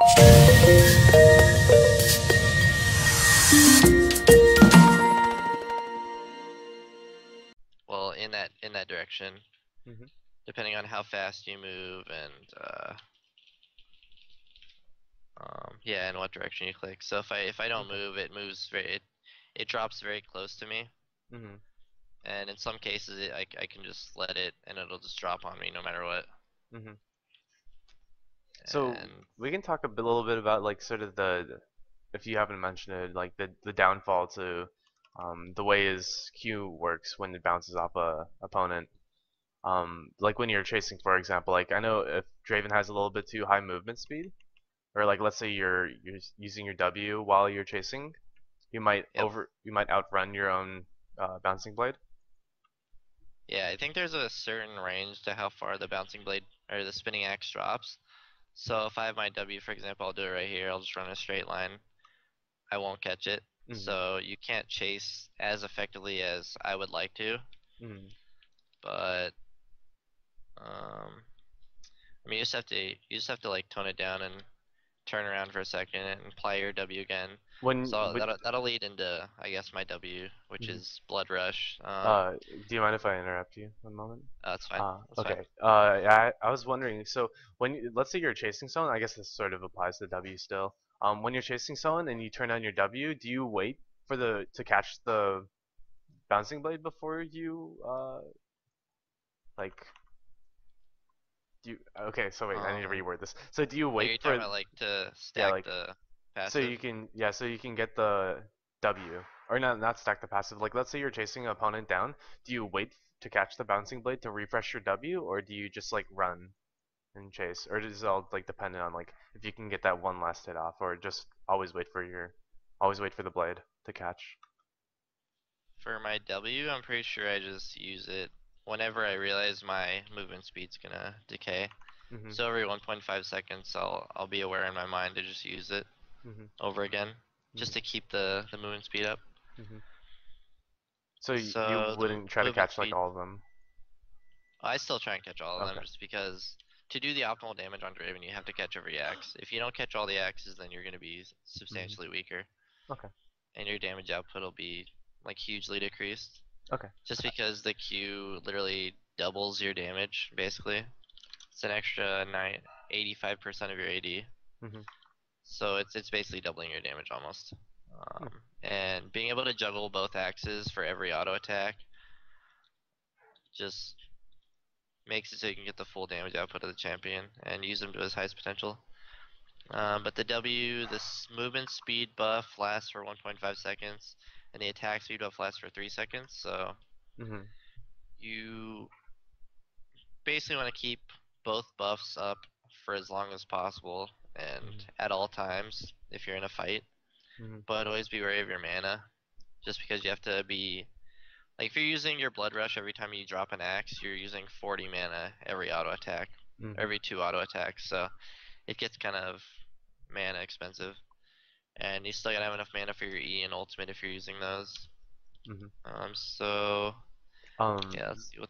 Well, in that direction, Mhm. depending on how fast you move and yeah, in what direction you click. So if I don't Okay. move, it drops very close to me, Mhm. and in some cases I can just let it and it'll just drop on me no matter what. Mhm. So And we can talk little bit about like sort of if you haven't mentioned it, like the downfall to the way his Q works when it bounces off a opponent. Like when you're chasing, for example, like I know if Draven has a little bit too high movement speed, or like let's say you're using your W while you're chasing, yep. you might outrun your own bouncing blade. Yeah, I think there's a certain range to how far the bouncing blade or the spinning axe drops. So if I have my W, for example, I'll do it right here. I'll just run a straight line. I won't catch it. Mhm. So you can't chase as effectively as I would like to, Mhm. but I mean you just have to like tone it down and turn around for a second and apply your W again. When So that'll lead into I guess my W, which Mhm. is Blood Rush. Do you mind if I interrupt you one moment? That's fine. That's fine. Okay. I was wondering. So let's say you're chasing someone, I guess this sort of applies to W still. When you're chasing someone and you turn on your W, do you wait for the to catch the bouncing blade before you like do you? Okay, so wait, I need to Um, reword this. So do you like are wait you talking for about like to yeah stack like the so passive? you can so you can get the W or not stack the passive. Like let's say you're chasing an opponent down, do you wait to catch the bouncing blade to refresh your W, or do you just like run and chase, or is it all like dependent on like if you can get that one last hit off, or just always wait for the blade to catch? For my W, I'm pretty sure I just use it whenever I realize my movement speed's gonna decay. Mhm. So every 1.5 seconds, I'll be aware in my mind to just use it Mhm. over again, just Mhm. to keep the movement speed up. Mhm. So you So the wouldn't try to movement catch like speed, all of them. I still try and catch all of them Okay. just because to do the optimal damage on Draven, you have to catch every axe. If you don't catch all the axes, then you're gonna be Mhm. substantially weaker, Okay. and your damage output will be like hugely decreased. Okay. Just because the Q literally doubles your damage, basically. It's an extra 85% of your AD. Mhm. So it's basically doubling your damage almost. And being able to juggle both axes for every auto attack just makes it so you can get the full damage output of the champion and use him to his highest potential. But the W, this movement speed buff lasts for 1.5 seconds, and the attack speed buff lasts for 3 seconds. So Mhm. you basically want to keep both buffs up for as long as possible and Mhm. at all times if you're in a fight. Mhm. But always be wary of your mana, just because you have to be like if you're using your blood rush every time you drop an axe, you're using 40 mana every auto attack, Mhm. every 2 auto attacks. So it gets kind of mana expensive, and you still gotta have enough mana for your E and ultimate if you're using those. Mhm. So Um, yeah, let's see what